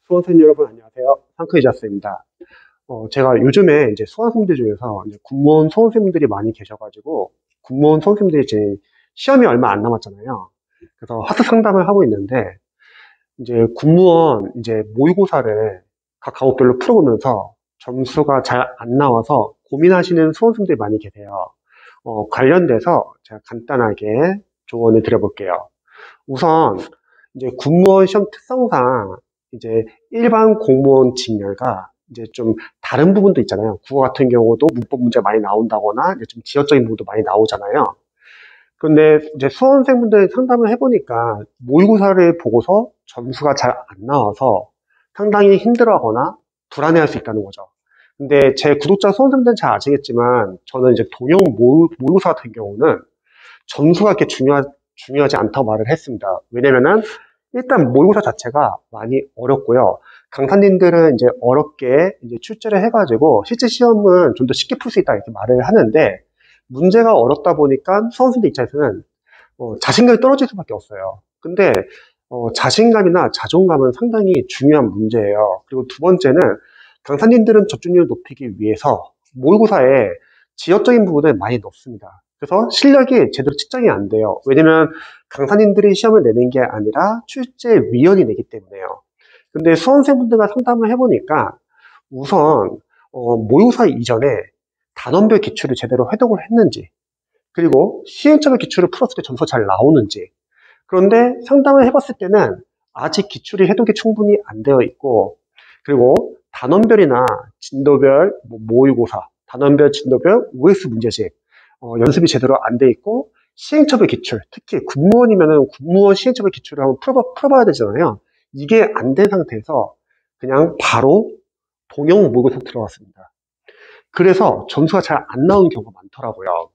수험생 여러분 안녕하세요. 상크이자스입니다. 제가 요즘에 이제 수험생들 중에서 이제 공무원 수험생분들이 많이 계셔가지고 공무원 수험생들이 이제 시험이 얼마 안 남았잖아요. 그래서 하트 상담을 하고 있는데 이제 공무원 이제 모의고사를 각 과목별로 풀어보면서 점수가 잘 안 나와서 고민하시는 수험생들이 많이 계세요. 관련돼서 제가 간단하게 조언을 드려볼게요. 우선 이제 공무원 시험 특성상 이제 일반 공무원 직렬과 이제 좀 다른 부분도 있잖아요. 국어 같은 경우도 문법 문제 많이 나온다거나 이제 좀 지역적인 부분도 많이 나오잖아요. 근데 이제 수험생분들 상담을 해보니까 모의고사를 보고서 점수가 잘 안 나와서 상당히 힘들어하거나 불안해할 수 있다는 거죠. 근데 제 구독자 수험생들은 잘 아시겠지만 저는 이제 동형 모의고사 같은 경우는 점수가 그렇게 중요하지 않다고 말을 했습니다. 왜냐면은 일단 모의고사 자체가 많이 어렵고요. 강사님들은 이제 어렵게 이제 출제를 해가지고 실제 시험은 좀 더 쉽게 풀 수 있다 이렇게 말을 하는데 문제가 어렵다 보니까 수험생들 입장에서는 자신감이 떨어질 수밖에 없어요. 근데 자신감이나 자존감은 상당히 중요한 문제예요. 그리고 두 번째는 강사님들은 접근율을 높이기 위해서 모의고사에 지역적인 부분을 많이 넣습니다. 그래서 실력이 제대로 측정이 안 돼요. 왜냐면 강사님들이 시험을 내는 게 아니라 출제위원이 내기 때문에요. 근데 수험생분들과 상담을 해보니까 우선 모의고사 이전에 단원별 기출을 제대로 회독을 했는지 그리고 시행착오 기출을 풀었을 때 점수가 잘 나오는지 그런데 상담을 해봤을 때는 아직 기출이 해독이 충분히 안 되어 있고 그리고 단원별이나 진도별 모의고사 단원별 진도별 OX 문제집 연습이 제대로 안 돼 있고 시행착오 기출 특히 군무원이면은 군무원 시행착오 기출을 한번 풀어봐야 되잖아요. 이게 안 된 상태에서 그냥 바로 동형 모의고사 들어갔습니다. 그래서 점수가 잘 안 나오는 경우가 많더라고요.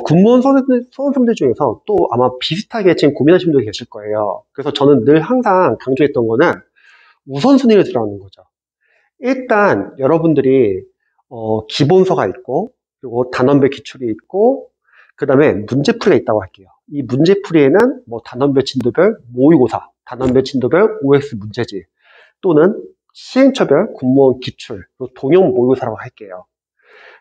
군무원 수험생들 중에서 또 아마 비슷하게 지금 고민하시는 분들이 계실 거예요. 그래서 저는 늘 항상 강조했던 거는 우선순위를 들어가는 거죠. 일단 여러분들이 기본서가 있고 그리고 단원별 기출이 있고 그 다음에 문제풀이가 있다고 할게요. 이 문제풀이에는 뭐 단원별 진도별 모의고사 단원별 진도별 OX 문제집 또는 시행처별 군무원 기출 그리고 동형 모의고사라고 할게요.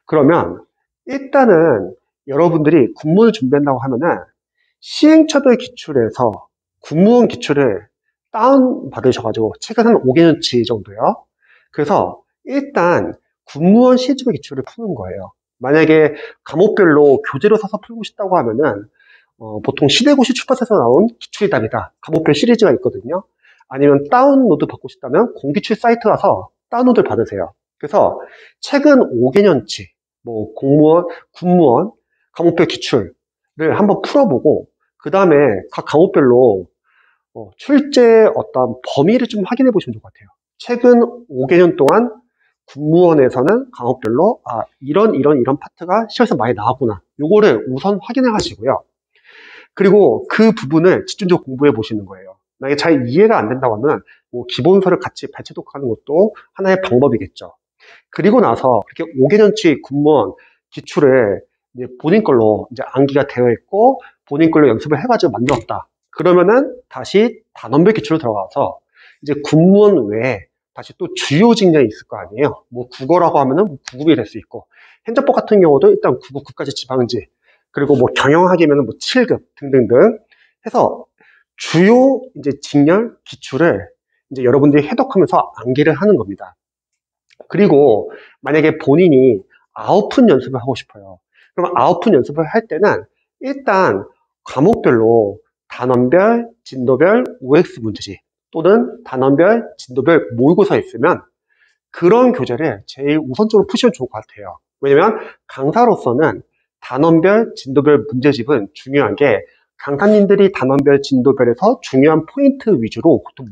그러면 일단은 여러분들이 군무원을 준비한다고 하면은 시행처별 기출에서 군무원 기출을 다운 받으셔가지고 최근 한 5개년치 정도요. 그래서 일단 군무원 시행처별 기출을 푸는 거예요. 만약에 과목별로 교재로 사서 풀고 싶다고 하면은 보통 시대고시 출판사에서 나온 기출이답이다. 과목별 시리즈가 있거든요. 아니면 다운로드 받고 싶다면 공기출 사이트 가서 다운로드를 받으세요. 그래서 최근 5개년치 뭐 공무원, 군무원, 과목별 기출을 한번 풀어보고 그 다음에 각 과목별로 출제 어떤 범위를 좀 확인해 보시면 좋을 것 같아요. 최근 5개년 동안 군무원에서는 과목별로 이런 파트가 시험에서 많이 나왔구나. 요거를 우선 확인을 하시고요. 그리고 그 부분을 집중적으로 공부해 보시는 거예요. 만약에 잘 이해가 안 된다고 하면 뭐 기본서를 같이 발췌독하는 것도 하나의 방법이겠죠. 그리고 나서 이렇게 5개년치 군무원 기출을 이제 본인 걸로 이제 암기가 되어 있고 본인 걸로 연습을 해가지고 만들었다. 그러면은 다시 단원별 기출로 들어가서 이제 군무원 외에 다시 또 주요 직렬이 있을 거 아니에요. 뭐 국어라고 하면은 뭐 9급이 될 수 있고 행정법 같은 경우도 일단 9급, 9까지 지방지 그리고 뭐 경영학이면은 뭐 7급 등등등 해서 주요 이제 직렬 기출을 이제 여러분들이 해독하면서 암기를 하는 겁니다. 그리고 만약에 본인이 아웃풋 연습을 하고 싶어요. 그럼 아웃풋 연습을 할 때는 일단 과목별로 단원별, 진도별, OX 문제집 또는 단원별, 진도별 모의고사 있으면 그런 교재를 제일 우선적으로 푸시면 좋을 것 같아요. 왜냐면 강사로서는 단원별, 진도별 문제집은 중요한 게 강사님들이 단원별, 진도별에서 중요한 포인트 위주로 보통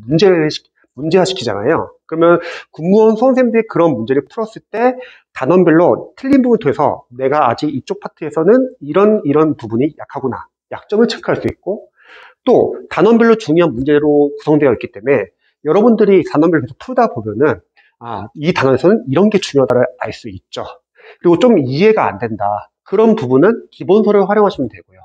문제화시키잖아요. 그러면 군무원 수험생들이 그런 문제를 풀었을 때 단원별로 틀린 부분을 통해서 내가 아직 이쪽 파트에서는 이런 부분이 약하구나. 약점을 체크할 수 있고 또 단원별로 중요한 문제로 구성되어 있기 때문에 여러분들이 단원별로 계속 풀다 보면은 이 단원에서는 이런 게 중요하다를 알 수 있죠. 그리고 좀 이해가 안 된다. 그런 부분은 기본서를 활용하시면 되고요.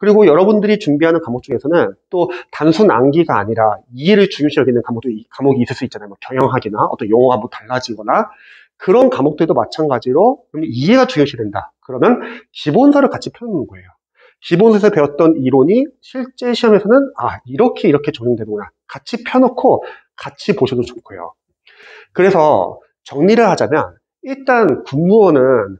그리고 여러분들이 준비하는 과목 중에서는 또 단순 암기가 아니라 이해를 중요시 여기는 과목이 있을 수 있잖아요. 뭐 경영학이나 어떤 용어가 뭐 달라지거나 그런 과목들도 마찬가지로 그럼 이해가 중요시 된다. 그러면 기본서를 같이 펴놓는 거예요. 기본서에서 배웠던 이론이 실제 시험에서는 이렇게 적용되는구나. 같이 펴놓고 같이 보셔도 좋고요. 그래서 정리를 하자면 일단 군무원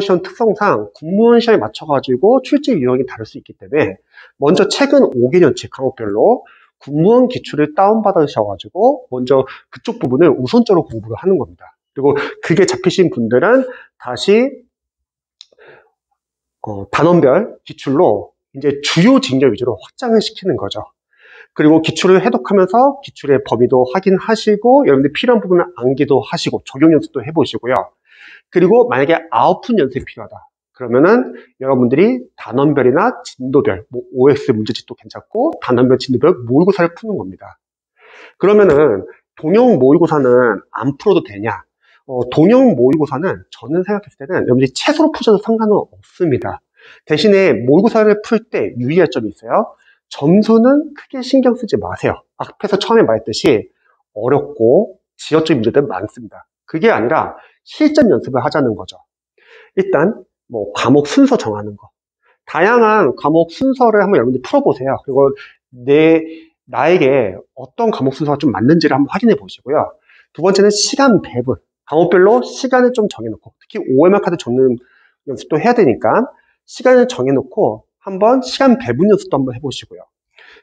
시험 특성상 군무원 시험에 맞춰가지고 출제 유형이 다를 수 있기 때문에 먼저 최근 5개년치 과목별로 군무원 기출을 다운받으셔가지고 먼저 그쪽 부분을 우선적으로 공부를 하는 겁니다. 그리고 그게 잡히신 분들은 다시 단원별 기출로 이제 주요 징역 위주로 확장을 시키는 거죠. 그리고 기출을 해독하면서 기출의 범위도 확인하시고 여러분들 필요한 부분을 암기도 하시고 적용 연습도 해보시고요. 그리고 만약에 아웃풋 연습이 필요하다. 그러면은 여러분들이 단원별이나 진도별, 뭐 OX 문제집도 괜찮고 단원별, 진도별 모의고사를 푸는 겁니다. 그러면은 동형 모의고사는 안 풀어도 되냐? 동형 모의고사는 저는 생각했을 때는 여러분들이 채소로 푸셔도 상관은 없습니다. 대신에 모의고사를 풀 때 유의할 점이 있어요. 점수는 크게 신경 쓰지 마세요. 앞에서 처음에 말했듯이 어렵고 지역적 문제들 많습니다. 그게 아니라 실전 연습을 하자는 거죠. 일단 뭐 과목 순서 정하는 거. 다양한 과목 순서를 한번 여러분들 풀어보세요. 그리고 나에게 어떤 과목 순서가 좀 맞는지를 한번 확인해 보시고요. 두 번째는 시간 배분. 과목별로 시간을 좀 정해놓고, 특히 OMR 카드 적는 연습도 해야 되니까 시간을 정해놓고 한번 시간 배분 연습도 한번 해보시고요.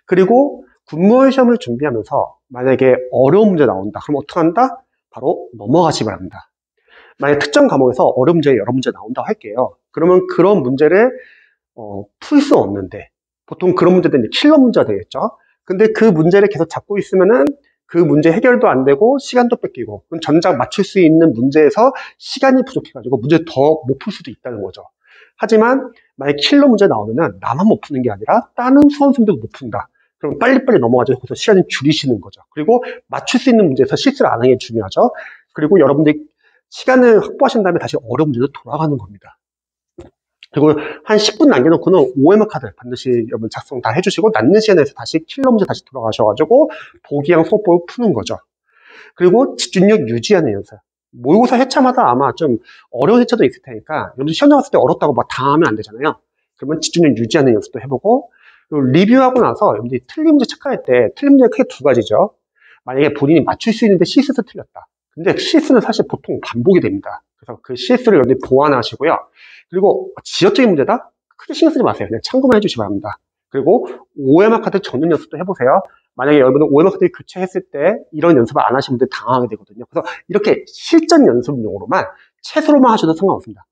그리고 군무원 시험을 준비하면서 만약에 어려운 문제 나온다. 그럼 어떻게 한다? 바로 넘어가시 바랍니다. 만약 특정 과목에서 어려운 문제, 여러 문제 나온다고 할게요. 그러면 그런 문제를 풀 수 없는데 보통 그런 문제들은 킬러 문제가 되겠죠. 근데 그 문제를 계속 잡고 있으면은 그 문제 해결도 안 되고 시간도 뺏기고 그럼 정작 맞출 수 있는 문제에서 시간이 부족해가지고 문제 더 못 풀 수도 있다는 거죠. 하지만 만약 킬러 문제 나오면은 나만 못 푸는 게 아니라 다른 수험생들도 못 푼다. 그럼 빨리빨리 넘어가지고 거기서 시간을 줄이시는 거죠. 그리고 맞출 수 있는 문제에서 실수를 안 하는 게 중요하죠. 그리고 여러분들이 시간을 확보하신 다음에 다시 어려운 문제로 돌아가는 겁니다. 그리고 한 10분 남겨놓고는 OMR 카드 반드시 여러분 작성 다 해주시고 남는 시간에서 다시 킬러 문제 다시 돌아가셔가지고 보기랑 수업법을 푸는 거죠. 그리고 집중력 유지하는 연습. 모의고사 회차마다 아마 좀 어려운 회차도 있을 테니까 여러분 시험 나갔을 때 어렵다고 막 당하면 안 되잖아요. 그러면 집중력 유지하는 연습도 해보고 그리고 리뷰하고 나서 여러분들이 틀린 문제 체크할 때 틀린 문제가 크게 두 가지죠. 만약에 본인이 맞출 수 있는데 실수해서 틀렸다. 근데 실수는 사실 보통 반복이 됩니다. 그래서 그 실수를 여러분들이 보완하시고요. 그리고 지역적인 문제다? 크게 신경 쓰지 마세요. 그냥 참고만 해주시기 바랍니다. 그리고 OMR 카드 적는 연습도 해보세요. 만약에 여러분은 OMR 카드 교체했을 때 이런 연습을 안 하신 분들 당하게 되거든요. 그래서 이렇게 실전 연습용으로만 최소로만 하셔도 상관없습니다.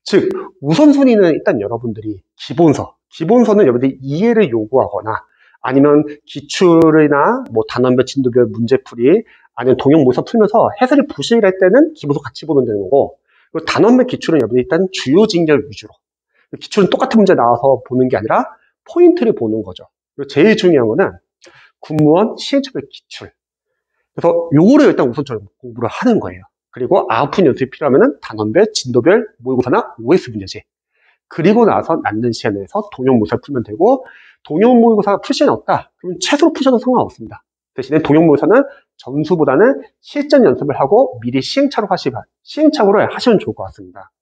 즉 우선순위는 일단 여러분들이 기본서는 여러분들이 이해를 요구하거나 아니면 기출이나 뭐 단원별 진도별 문제풀이 아니면 동형 모의고사 풀면서 해설을 보시려 할 때는 기본서 같이 보면 되는 거고 그리고 단원별 기출은 여러분들이 일단 주요 징역 위주로 기출은 똑같은 문제 나와서 보는 게 아니라 포인트를 보는 거죠. 그리고 제일 중요한 거는 군무원 시행착오의 기출. 그래서 요거를 일단 우선적으로 공부를 하는 거예요. 그리고 아웃풋 연습이 필요하면 단원별, 진도별, 모의고사나 OS 문제집. 그리고 나서 남는 시간에서 동형 모의고사 풀면 되고 동형 모의고사가 풀 시간이 없다. 그러면 최소로 푸셔도 상관없습니다. 대신에 동형 모의고사는 점수보다는 실전 연습을 하고 미리 시행착오를 하시면 좋을 것 같습니다.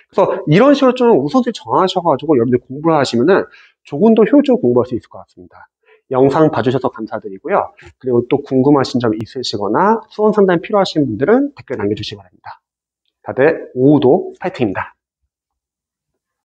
그래서 이런 식으로 좀 우선순위 정하셔가지고 여러분들 공부를 하시면은 조금 더 효율적으로 공부할 수 있을 것 같습니다. 영상 봐주셔서 감사드리고요. 그리고 또 궁금하신 점 있으시거나 수험 상담이 필요하신 분들은 댓글 남겨주시기 바랍니다. 다들 오후도 파이팅입니다.